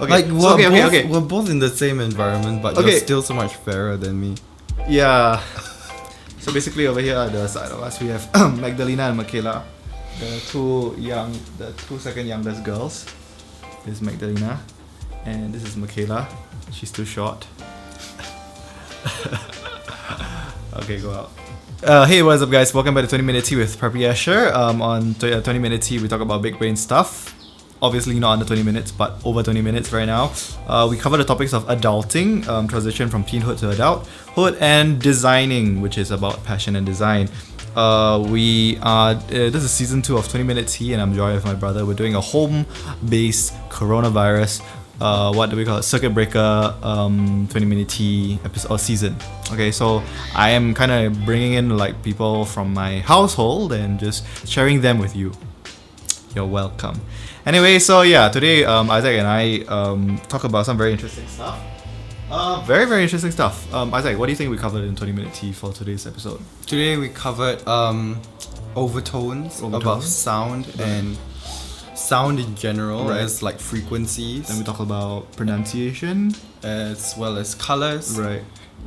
Okay. Like okay. we're both in the same environment, but Okay. you're still so much fairer than me. Yeah. So basically over here at the side of us we have Magdalena and Michaela, the two second youngest girls. This is Magdalena, and this is Michaela. She's too short. Okay, go out. Hey, what's up, guys? Welcome back to 20 Minute Tea with Preppy Asher. On 20 Minute Tea, we talk about big brain stuff. Obviously, not under 20 minutes, but over 20 minutes right now. We cover the topics of adulting, transition from teenhood to adulthood, and designing, which is about passion and design. This is season 2 of 20 Minute Tea, and I'm joined with my brother. We're doing a home-based coronavirus, what do we call it? Circuit breaker 20 Minute Tea episode or season. Okay, so I am kind of bringing in like people from my household and just sharing them with you. You're welcome. Anyway, so yeah, today Isaac and I talk about some very interesting stuff. Very, very interesting stuff. Isaac, what do you think we covered in 20 Minute Tea for today's episode? Today we covered overtones, about sound and sound in general, Right. as like frequencies. Then we talk about pronunciation. As well as colors. Right.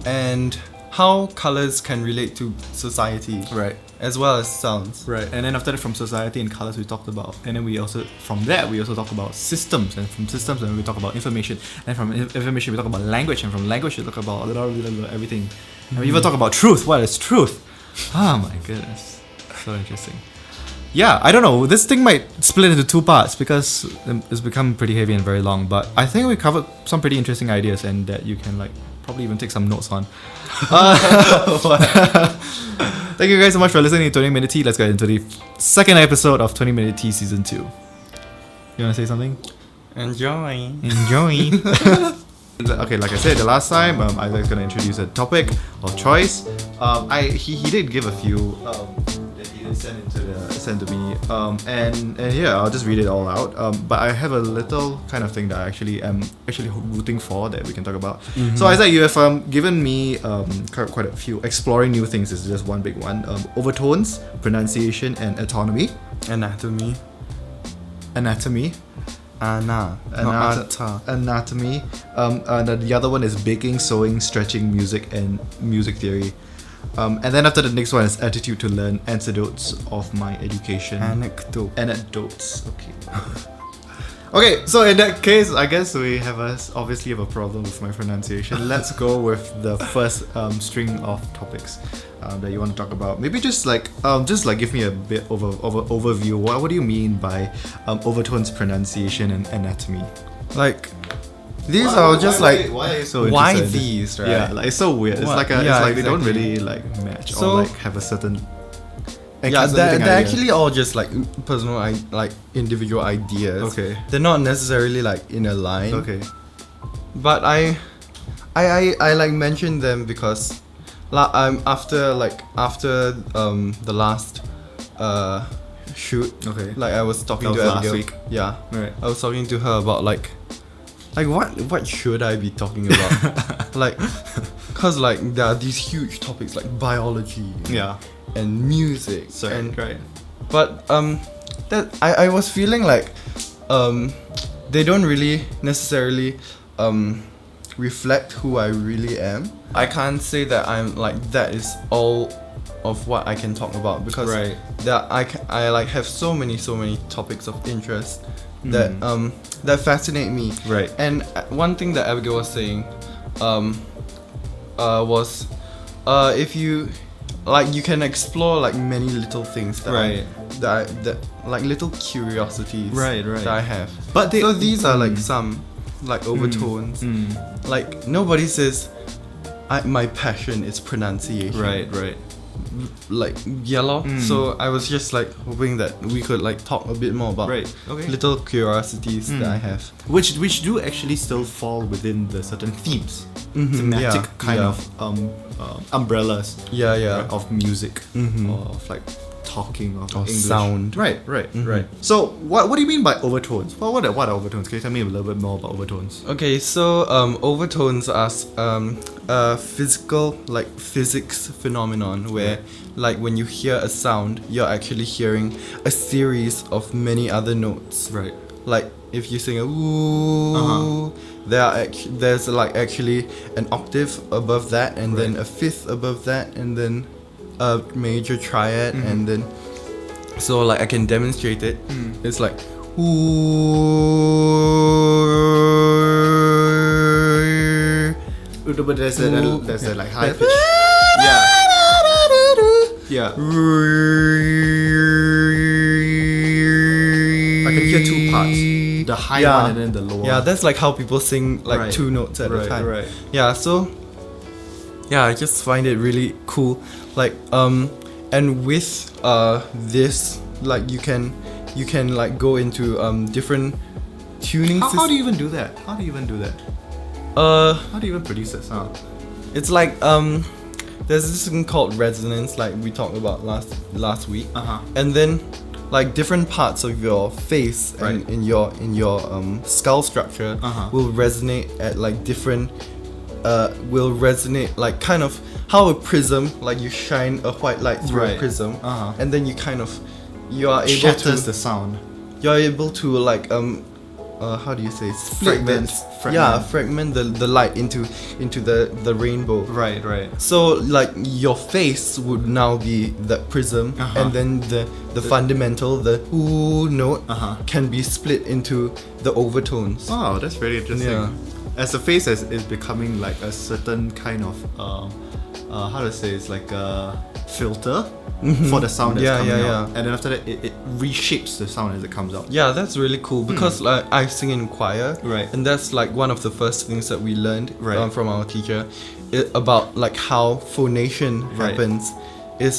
And how colors can relate to society. Right. As well as sounds. Right. And then after that, from society and colors we talked about. And then we also talk about systems. And from systems then we talk about information. And from information we talk about language. And from language we talk about everything. And we even talk about truth. What is truth? Oh my goodness. So interesting. Yeah, I don't know. This thing might split into 2 parts because it's become pretty heavy and very long. But I think we covered some pretty interesting ideas and that you can like probably even take some notes on. Thank you guys so much for listening to 20 Minute Tea. Let's get into the second episode of 20 Minute Tea Season 2. You want to say something? Enjoy. Okay, like I said the last time, Isaac's going to introduce a topic of choice. He did give a few that he did send to me. And yeah, I'll just read it all out. But I have a little kind of thing that I actually am rooting for that we can talk about. So Isaac, you have given me quite a few. Exploring new things is just one big one. Overtones, pronunciation, and autonomy. Anatomy. Anatomy. Anatomy. And the other one is baking, sewing, stretching, music, and music theory. And then after the next one is attitude to learn, anecdotes of my education. Anecdotes. Okay. Okay, so in that case, I guess we obviously have a problem with my pronunciation. Let's go with the first string of topics that you want to talk about. Maybe just give me a bit of overview. What do you mean by overtones, pronunciation, and anatomy? Like, these are just why are you so interested why in this? these, right? Yeah, like it's so weird. It's What? like Yeah, they don't exactly. really like match So- or like have a certain. Yeah, they're idea. actually all just like personal, like individual ideas. Okay. They're not necessarily like in a line. Okay. But I like mentioned them because, after the last shoot. Okay. Like I was talking That to was last Abigail. week. Yeah. Right. I was talking to her about like what should I be talking about? Like, cause like there are these huge topics like biology. Yeah. And music. So and right. But that I was feeling like they don't really necessarily reflect who I really am. I can't say that I'm like that is all of what I can talk about because Right. that I like have so many topics of interest that that fascinate me. Right. And one thing that Abigail was saying was if you like you can explore like many little things that Right. that like little curiosities Right. that I have. But So these are like some like overtones. Like nobody says my passion is pronunciation. Right. Like yellow. So I was just like hoping that we could like talk a bit more about Right. Okay. little curiosities that I have. Which do actually still fall within the certain themes, Mhm, thematic yeah, kind yeah. of umbrellas. Yeah, yeah. Right, of music, Mhm. or of like talking, of Or English. sound. Right. So what do you mean by overtones? Well, what are overtones? Can you tell me a little bit more about overtones? Okay, so overtones are physical, like physics phenomenon where like when you hear a sound, you're actually hearing a series of many other notes. Right. Like if you sing a ooh, there's like actually an octave above that, and then a fifth above that, and then a major triad, and then so like I can demonstrate it. It's like ooh, but there's a like high pitch. Yeah. I can hear two parts. The high one and then the lower. Yeah, that's like how people sing like two notes at a time. Right. Yeah, so yeah, I just find it really cool. Like and with this, like you can like go into different tuning systems. How do you even do that? How do you even produce that sound? It's like there's this thing called resonance, like we talked about last week. And then like different parts of your face and in your skull structure will resonate at like different will resonate like kind of how a prism, like you shine a white light through a prism, and then you are able shatters to the sound. You're able to like how do you say, split fragment the light into the rainbow. Right. So like your face would now be the prism, and then the fundamental, the ooh note can be split into the overtones. Oh, that's very interesting. Yeah. As the face is becoming like a certain kind of how to say, it's like a filter for the sound that's coming out. And then after that it reshapes the sound as it comes out. Yeah, that's really cool because like I sing in choir, right? And that's like one of the first things that we learned from our teacher about like how phonation happens.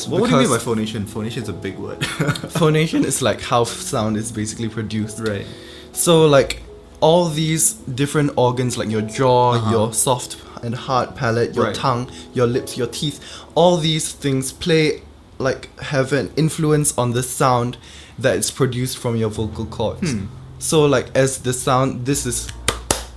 What do you mean by phonation? Phonation is a big word. Phonation is like how sound is basically produced. Right. So like all these different organs, like your jaw, your soft and hard palate, your tongue, your lips, your teeth, all these things have an influence on the sound that is produced from your vocal cords. So like as the sound, this is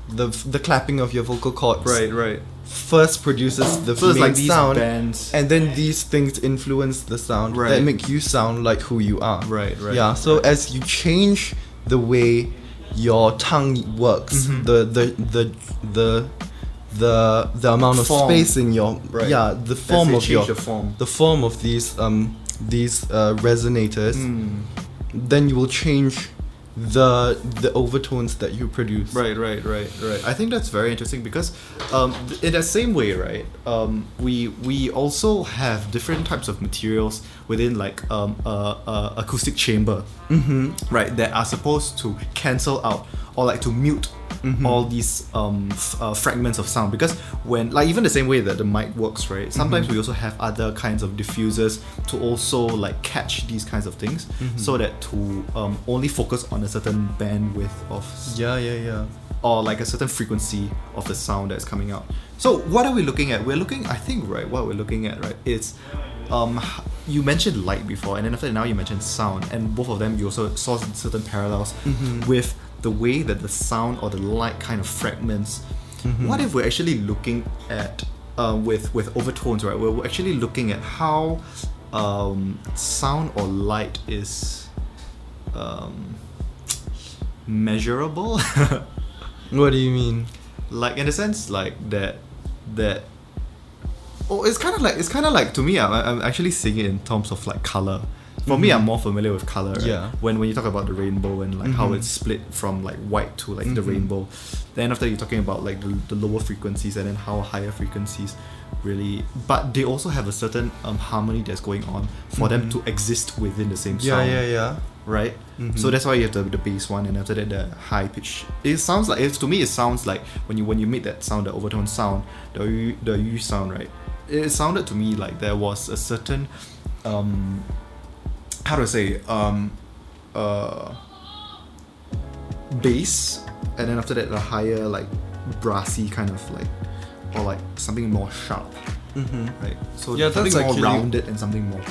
the clapping of your vocal cords. Right. First produces the main like these sound, bands. and then these things influence the sound that make you sound like who you are. Right. Yeah. So as you change the way your tongue works, the amount of space in your the form of the form of these resonators, then you will change the overtones that you produce. Right. I think that's very interesting because in that same way, right, we also have different types of materials within like acoustic chamber, right, that are supposed to cancel out or like to mute all these fragments of sound, because when like even the same way that the mic works, right, sometimes we also have other kinds of diffusers to also like catch these kinds of things, so that to only focus on a certain bandwidth of or like a certain frequency of the sound that's coming out. So what are we looking at? What we're looking at, right, is you mentioned light before, and then after that now you mentioned sound, and both of them you also saw certain parallels with the way that the sound or the light kind of fragments. What if we're actually looking at with overtones, right? We're actually looking at how sound or light is measurable. What do you mean? Like in a sense, like that. Oh, it's kind of like to me. I'm actually seeing it in terms of like color. For me, I'm more familiar with color. Right? Yeah. When you talk about the rainbow and like how it's split from like white to like the rainbow, then after you're talking about like the lower frequencies and then how higher frequencies really, but they also have a certain harmony that's going on for them to exist within the same sound. Yeah. Right. So that's why you have the bass one, and after that the high pitch. It sounds like to me it sounds like when you make that sound, the overtone sound, the U sound, right? It sounded to me like there was a certain how to say bass, and then after that the higher like brassy kind of like, or like something more sharp, right? So something more rounded and something more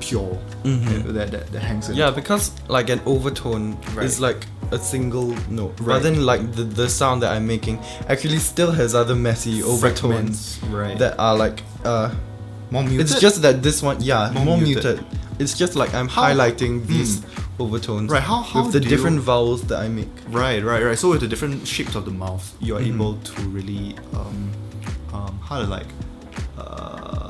pure that hangs in. Yeah, because like an overtone is like a single note, but then like the sound that I'm making actually still has other messy overtones that are like more muted. It's just that this one more muted. It's just like I'm highlighting these overtones. Right, how with the do different you- vowels that I make. Right. So with the different shapes of the mouth, you are able to really how to like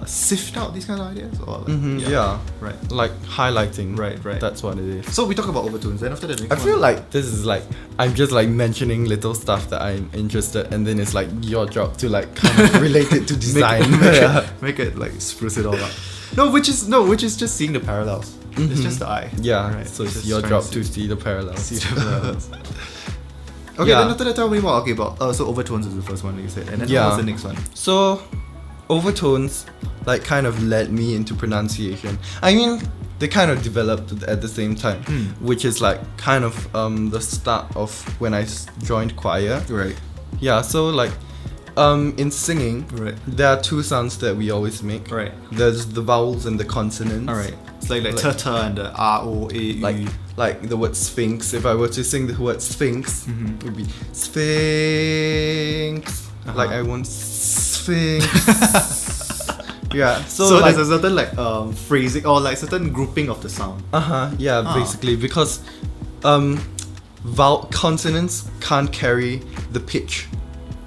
sift out these kind of ideas, or like, Yeah. right. Like highlighting. Right. That's what it is. So we talk about overtones. Then after that, the I next feel one- like this is like I'm just like mentioning little stuff that I'm interested, and then it's like your job to like kind of relate it to design. make it like spruce it all up. No, which is just seeing the parallels. It's just the eye. Yeah, Right. so it's just your trying job see- to see the parallels. see the parallels. Okay, Yeah. then after that, tell me more. Okay, about so overtones is the first one that you said, and then Yeah. what was the next one? So, overtones like kind of led me into pronunciation. I mean, they kind of developed at the same time, which is like kind of the start of when I joined choir. Right. Yeah, so like in singing, Right. there are two sounds that we always make. Right. There's the vowels and the consonants. All right. It's like Like- ta and the R O A U. Like the word sphinx. If I were to sing the word sphinx, it would be sphinx. Like I want sphinx. Yeah. So like, there's a certain like phrasing or like certain grouping of the sound. yeah, basically because consonants can't carry the pitch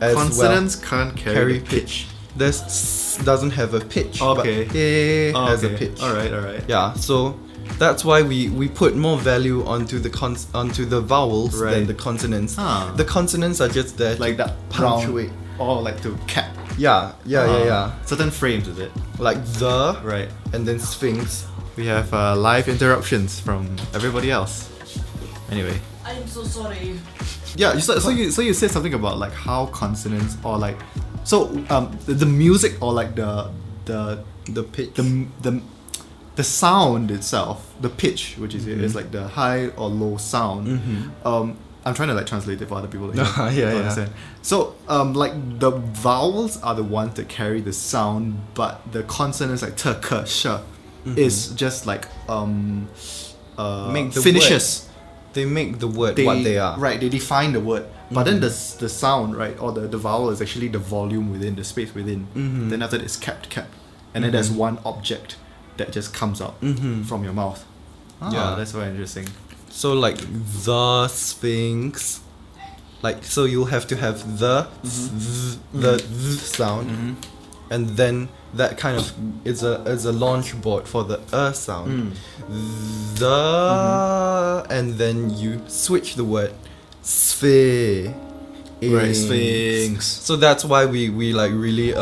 as Consonants can't well. carry the pitch. There's doesn't have a pitch. Okay. But has a Okay. pitch. All right. Yeah, so that's why we put more value onto the onto the vowels than Right. the consonants. Huh. The consonants are just there Like to that punctuate. or like to cap. Yeah. Certain frames is it? Like the Right. and then sphinx. We have live interruptions from everybody else. Anyway. I'm so sorry. Yeah, so you said something about like how consonants or like the music or like the pitch. the sound itself, the pitch, which is like the high or low sound. I'm trying to like translate it for other people to understand. So like the vowels are the ones that carry the sound, but the consonants like t, k, sh is just like Make the finishes. They make the word what they are. Right, they define the word. But then the sound, right, or the vowel is actually the volume within, the space within. Then after that it's kept. And then there's one object that just comes out from your mouth. Yeah. That's very interesting. So like the sphinx, like so you'll have to have the sound, and then that kind of is a launch board for the sound. And then you switch the word sphere. Right, sphinx. So that's why we like really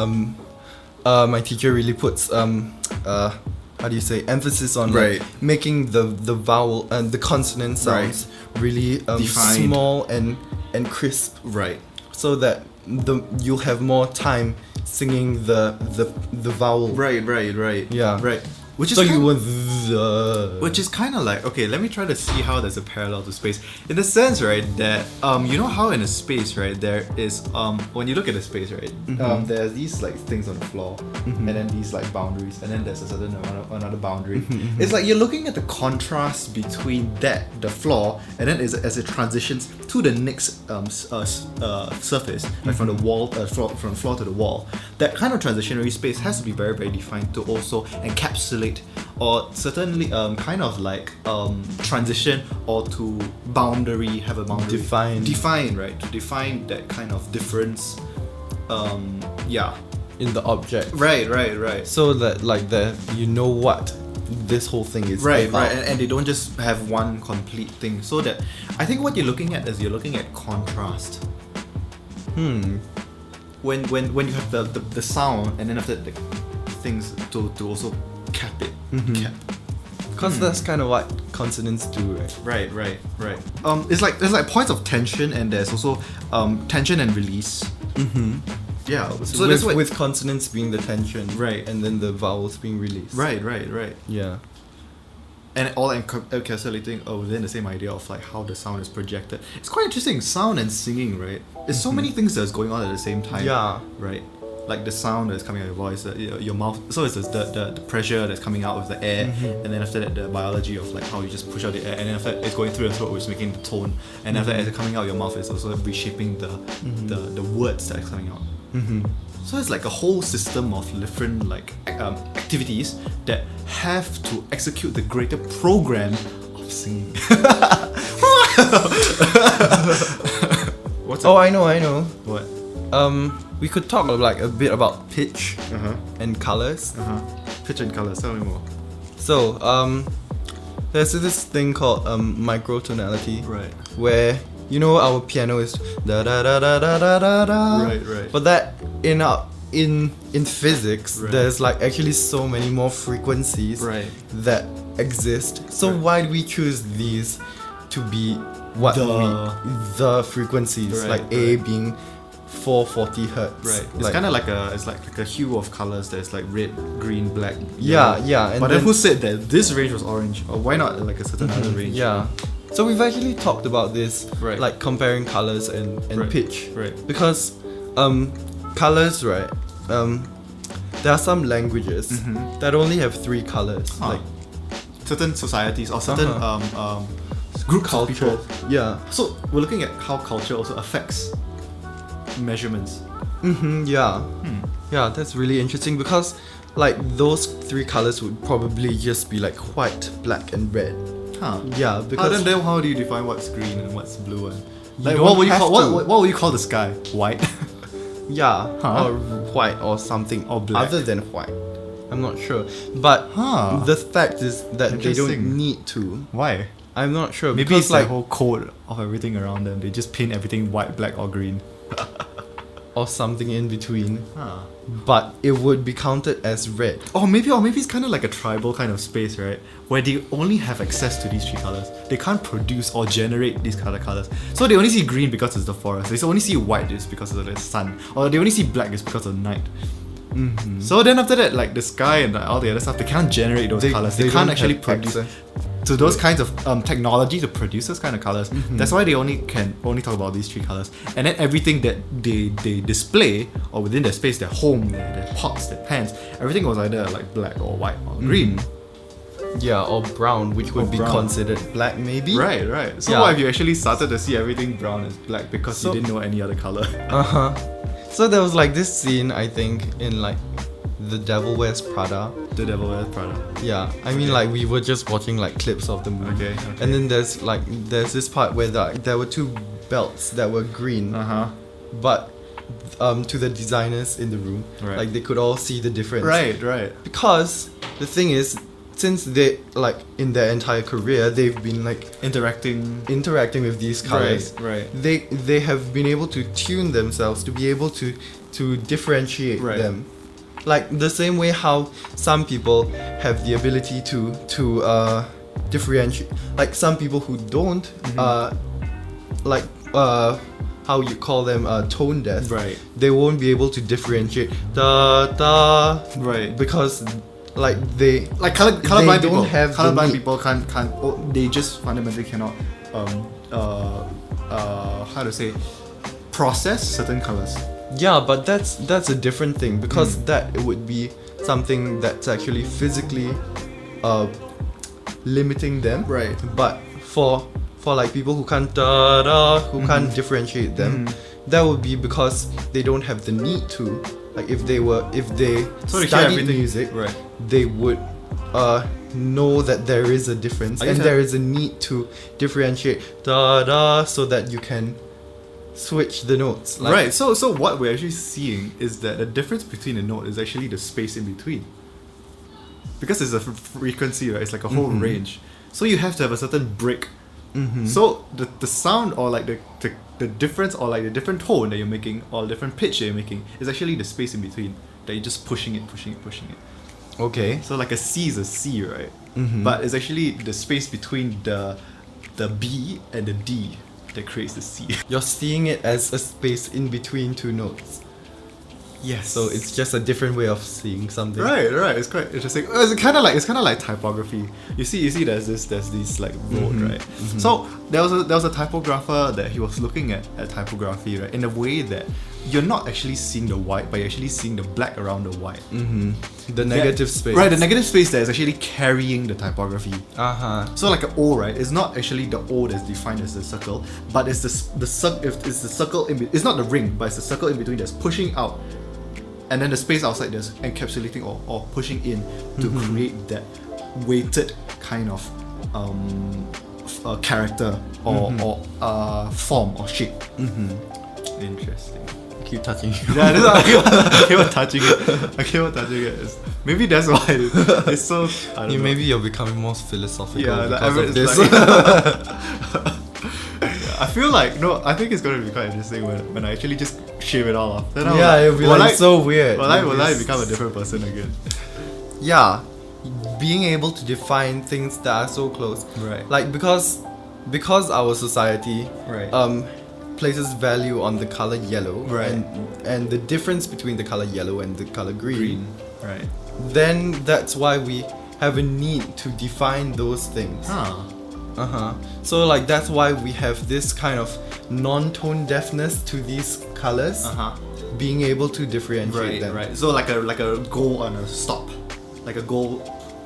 my teacher really puts how do you say emphasis on like, Right. making the vowel and the consonant sounds really Defined. small and crisp, Right. so that you'll have more time singing the vowel. Right. Yeah. Right. Which is So kind you of, want the. which is kind of like, okay, let me try to see how there's a parallel to space. In the sense, right, that you know how in a space, right, there is when you look at a space, right, there's these like things on the floor, and then these like boundaries, and then there's a certain another boundary. It's like you're looking at the contrast between the floor, and then as it transitions to the next surface, like from the wall, from floor to the wall. That kind of transitionary space has to be very, very defined to also encapsulate or certainly kind of like transition or to have a boundary. Define, right? To define that kind of difference. In the object. Right. So that like you know what this whole thing is Right, about. and they don't just have one complete thing. So that I think what you're looking at is you're looking at contrast. When you have the sound and then after the things to also cap it. Cap. Because that's kind of what consonants do, right? Right. It's like there's like points of tension and there's also tension and release. Yeah. So that's what. With consonants being the tension, Right. and then the vowels being released. Right. Yeah. And all encapsulating within the same idea of like how the sound is projected. It's quite interesting. Sound and singing, right? There's so many things that's going on at the same time. Yeah. Right. Like the sound that's coming out of your voice, your mouth. So it's the pressure that's coming out of the air, and then after that the biology of like how you just push out the air, and then after that it's going through the throat, which is making the tone, and after that as it's coming out of your mouth, it's also reshaping the words that are coming out. So it's like a whole system of different like activities that have to execute the greater program of singing. What's Oh, I know. what? We could talk like a bit about pitch and colors. Pitch and colors. Tell me more. So, there's this thing called microtonality, Right. where you know our piano is da da da da da da da da. Right. But that in physics, Right. there's like actually so many more frequencies Right. that exist. So Right. why do we choose these to be what the frequencies? Right, like A being 440 hertz. Right. It's kind of like a hue of colors that's like red, green, black. Yeah, yellow. yeah. And But then who said that this range was orange? Or why not like a certain other range? Yeah. So we've actually talked about this, Right. like comparing colors and Right. pitch. Right. Because colors, right? There are some languages that only have 3 colors. Huh. Like Certain societies or certain groups of culture. people. Yeah. So we're looking at how culture also affects measurements. Yeah. Yeah, that's really interesting because like those 3 colors would probably just be like white, black, and red. Huh. Yeah, because Then how do you define what's green and what's blue? And like don't what would you have call to. what would you call the sky? White. yeah, Huh? or white or something Or black. other than white. I'm not sure, but Huh. the fact is that they don't Interesting. need to. Why? I'm not sure Maybe because it's like the whole code of everything around them. They just paint everything white, black, or green. or something in between, Huh. but it would be counted as red. Or maybe it's kind of like a tribal kind of space, right? Where they only have access to these 3 colors. They can't produce or generate these colors. So they only see green because it's the forest. They only see white is because of the sun. Or they only see black is because of night. So then after that, like the sky and all the other stuff, they can't generate those colors. They can't don't actually have produce access. to those kinds of technology to produce those kind of colors. That's why they can only talk about these 3 colors. And then everything that they display or within their space, their home, their pots, their pans, everything was either like black or white or green. Yeah, or brown, which would be brown. considered black maybe. Right. So Yeah. what if you actually started to see everything brown as black because you didn't know any other color? So there was like this scene, I think, in like The Devil Wears Prada. The Devil Wears Prada. Yeah, I mean like we were just watching like clips of the movie. Okay. And then there's this part where there were 2 belts that were green, but to the designers in the room, Right. like they could all see the difference. Right. Because the thing is, since they like in their entire career they've been like interacting with these colors. Right. They have been able to tune themselves to be able to differentiate Right. them. Like the same way how some people have the ability to differentiate, like some people who don't like how you call them tone deaf. Right. They won't be able to differentiate da da Right. because like they Like They colorblind don't people. have the Colorblind need. people can't. They just fundamentally cannot. How to say? Process certain colors. Yeah, but that's a different thing because that it would be something that's actually physically limiting them. Right. But for like people who can't can't differentiate them, that would be because they don't have the need to. Like if they So they hear studied everything. music, Right. they would know that there is a difference I guess and I- there is a need to differentiate so that you can switch the notes. Like, Right. So what we're actually seeing is that the difference between a note is actually the space in between. Because it's a frequency, right? It's like a whole range. So you have to have a certain break. So the sound or like the difference or like the different tone that you're making or different pitch that you're making is actually the space in between that you're just pushing it. Okay. So like a C is a C, right? But it's actually the space between the B and the D that creates the C. You're seeing it as a space in between 2 notes. Yes. So it's just a different way of seeing something. Right. It's quite interesting. It's kind of like typography. You see, there's these like road, right? So there was a typographer that he was looking at typography, right, in a way that you're not actually seeing the white, but you're actually seeing the black around the white. The negative space. Right, the negative space there is actually carrying the typography. So like an O, right? It's not actually the O that's defined as the circle, but it's the circle it's not the ring, but it's the circle in between that's pushing out. And then the space outside there's encapsulating or pushing in to create that weighted kind of character or form or shape. Interesting. Keep touching it. Yeah, this I keep on touching it. I keep on touching it. Maybe that's why it's so. I don't know. Maybe you're becoming more philosophical Yeah, because of this. I feel like I think it's gonna be quite interesting when I actually just shave it all off. Then I'm Yeah, like, it'll be like so weird. Will I become a different person again? Yeah, being able to define things that are so close. Right. Like because our society Right. places value on the color yellow, Right. and the difference between the color yellow and the color green. Right. Then that's why we have a need to define those things. Huh. So like that's why we have this kind of non-tone deafness to these colors, being able to differentiate them. Right. So like a goal on a stop, like a goal,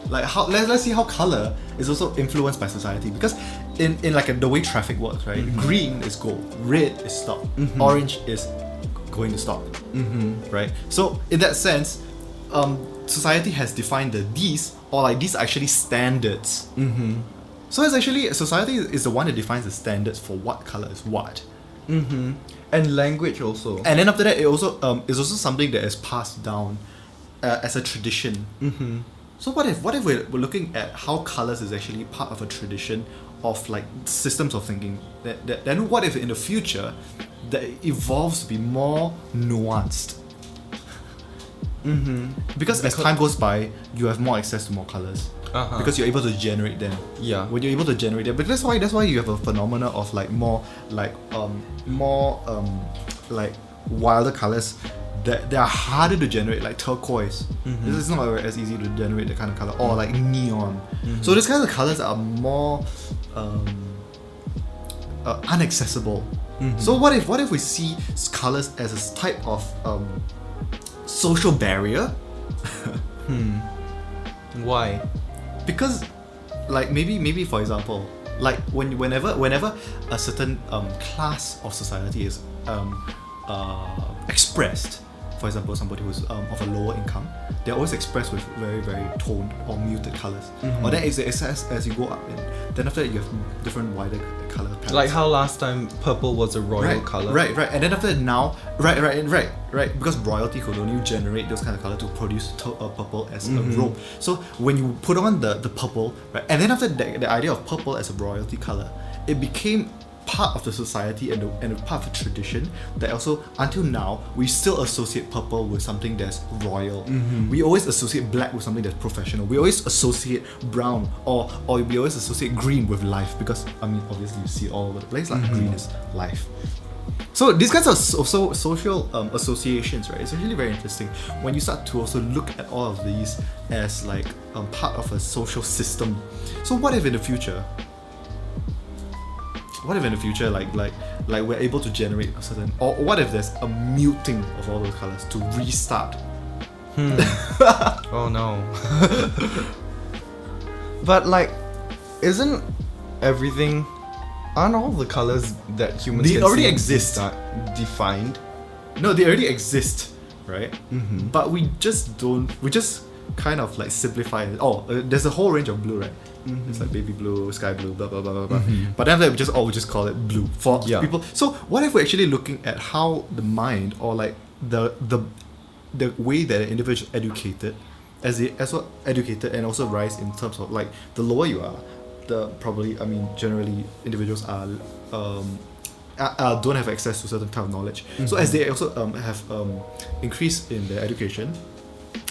like how let's see how color is also influenced by society, because in like the way traffic works, right? Green is go, red is stop, orange is going to stop, right? So in that sense, society has defined these are actually standards. So it's actually society is the one that defines the standards for what color is what. And language also. And then after that, it also is also something that is passed down as a tradition. So what if we're looking at how colors is actually part of a tradition of like systems of thinking? Then what if in the future that evolves to be more nuanced? Because as time goes by, you have more access to more colors. Because you're able to generate them. Yeah. When you're able to generate them, but that's why you have a phenomena of like more wilder colors that are harder to generate, like turquoise. It's not as easy to generate that kind of color, or like neon. So these kinds of colors are more inaccessible. So what if we see colors as a type of social barrier? Why? Because like maybe for example, like whenever a certain class of society is expressed, for example somebody who's of a lower income, they're always expressed with very very toned or muted colors. Or then as you go up, and then after that you have different wider color palettes. Like how last time purple was a royal color. Right. And then after that now, right. Because royalty could only generate those kind of color to produce purple as a robe. So when you put on the purple, right, and then after that, the idea of purple as a royalty color, it became part of the society and a part of a tradition that also until now we still associate purple with something that's royal. We always associate black with something that's professional. We always associate brown or we always associate green with life, because I mean obviously you see it all over the place, like green is life. So these kinds of also social associations, right? It's really very interesting when you start to also look at all of these as like part of a social system. So what if in the future, like we're able to generate a certain, or what if there's a muting of all those colors to restart? Oh no. But like, aren't all the colors that humans They can already see exist. defined? No, they already exist, right? But we just kind of like simplify it. There's a whole range of blue, right? It's like baby blue, sky blue, blah blah blah blah blah. But then we just call it blue for people. So what if we're actually looking at how the mind, or like the way that an individual is educated, educated and also rise in terms of like the lower you are, generally individuals are don't have access to certain kind of knowledge. So as they also have increased in their education,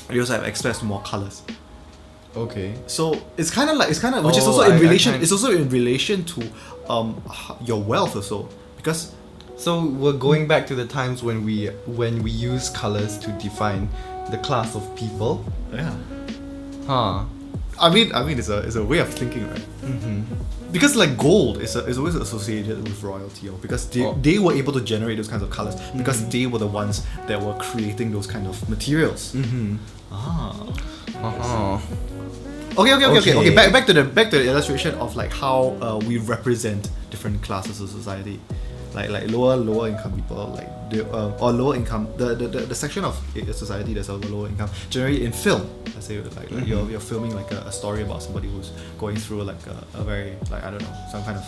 they also have access to more colors. Okay. So it's kind of which is also in relation. It's also in relation to your wealth also, because. So we're going back to the times when we use colors to define the class of people. Yeah. I mean it's a way of thinking, right? Because like gold is always associated with royalty, because they were able to generate those kinds of colors because they were the ones that were creating those kind of materials. Okay. Back to the illustration of like how we represent different classes of society. like lower income people, like or lower income, the section of society that's of the lower income, generally in film, let's say like you're filming like a story about somebody who's going through like a very, like, I don't know, some kind of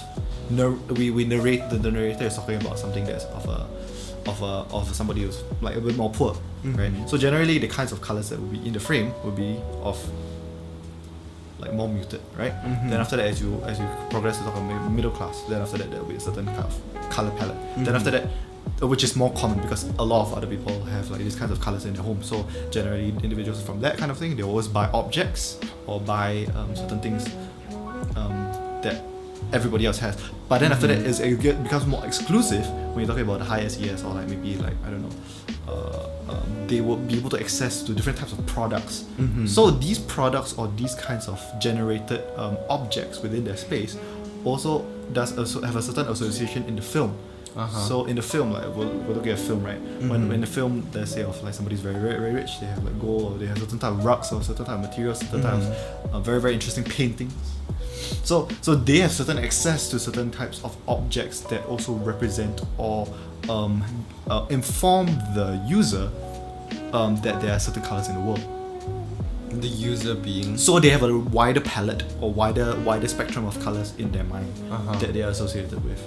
we narrate, the narrator is talking about something that's of somebody who's like a bit more poor, right? So generally the kinds of colors that would be in the frame would be of like more muted, right? Then after that, as you progress to talk about middle class, then after that there will be a certain kind of color palette. Then after that, which is more common because a lot of other people have like these kinds of colors in their home. So generally, individuals from that kind of thing, they always buy objects or buy certain things that everybody else has. But then after that, it becomes more exclusive when you're talking about the high SES, or like maybe like, I don't know, they will be able to access to different types of products. So these products or these kinds of generated objects within their space also does also have a certain association in the film. So in the film, like we're looking at film, right? When in the film, let's say of like somebody's very, very, very rich, they have like gold, or they have certain type of rugs, or certain type of materials, certain type of very, very interesting paintings. So they have certain access to certain types of objects that also represent or inform the user that there are certain colors in the world. The user being, so they have a wider palette or wider spectrum of colors in their mind that they are associated with.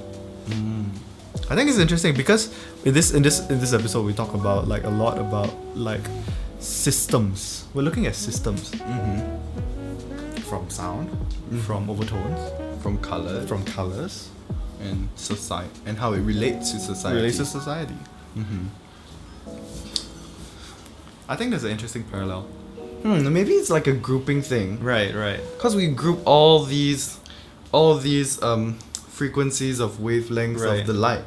I think it's interesting because in this episode we talk about like a lot about like systems. We're looking at systems from sound, from overtones, from colors, and society, and how it relates to society. I think there's an interesting parallel. Maybe it's like a grouping thing. Right. Because we group all these frequencies of wavelengths of the light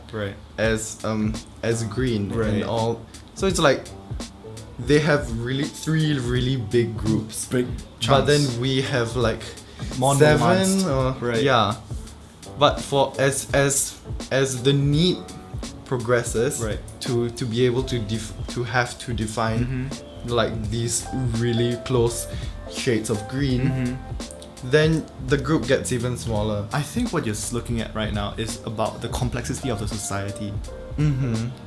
as green and all. So it's like they have three really big groups. Big chunks. But then we have like more 7 or But for as the need progresses to be able to have to define like these really close shades of green, then the group gets even smaller. I think what you're looking at right now is about the complexity of the society.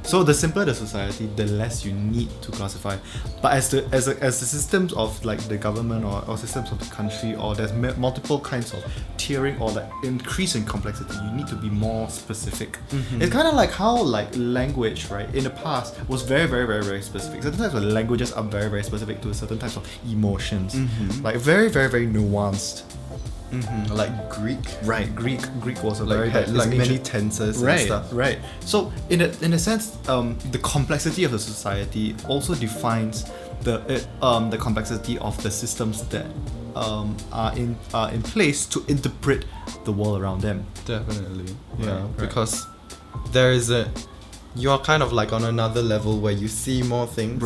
So the simpler the society, the less you need to classify. But as the systems of like the government or systems of the country, or there's multiple kinds of tiering or like increase in complexity, you need to be more specific. It's kind of like how like language, right, in the past was very, very, very, very specific. Certain types of languages are very, very specific to certain types of emotions, like very, very, very nuanced. Like Greek, right? Greek was a like very had like many tenses and stuff. Right. So in a sense, the complexity of the society also defines the complexity of the systems that are in place to interpret the world around them. Definitely, because there is you're kind of like on another level where you see more things,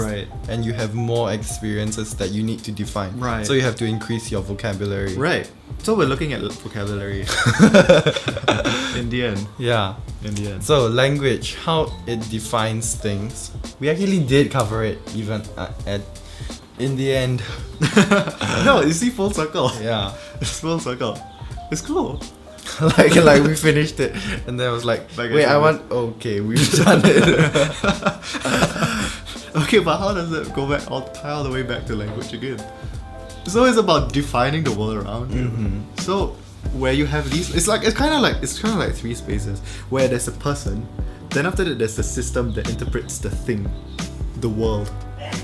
and you have more experiences that you need to define. So you have to increase your vocabulary. So we're looking at vocabulary in the end. In the end. So language, how it defines things. We actually did cover it even in the end. No, you see, full circle. It's full circle. It's cool. like we finished it, and then I was like wait, okay, we've done it. Okay, but how does it go back all the way back to language again? So it's about defining the world around you. So where you have these, it's kind of like three spaces where there's a person, then after that there's the system that interprets the thing, the world.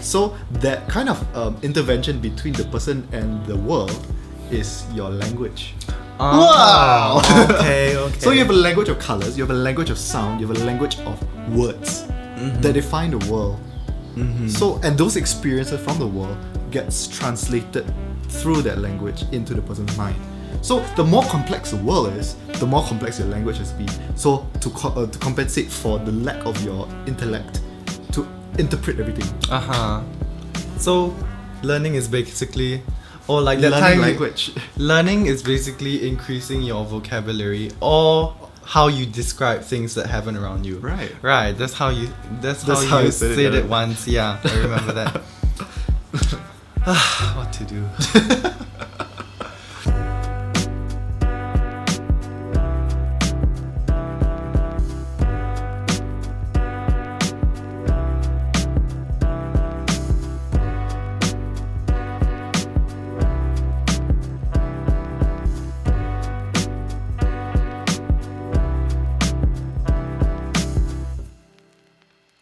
So that kind of intervention between the person and the world is your language. Wow! Okay. So you have a language of colors, you have a language of sound, you have a language of words that define the world. So, and those experiences from the world gets translated through that language into the person's mind. So the more complex the world is, the more complex your language has to be. So to compensate for the lack of your intellect to interpret everything. So learning is basically, or like that learning time language. Learning is basically increasing your vocabulary or how you describe things that happen around you. Right. That's how you said it once. Yeah, I remember that. What to do?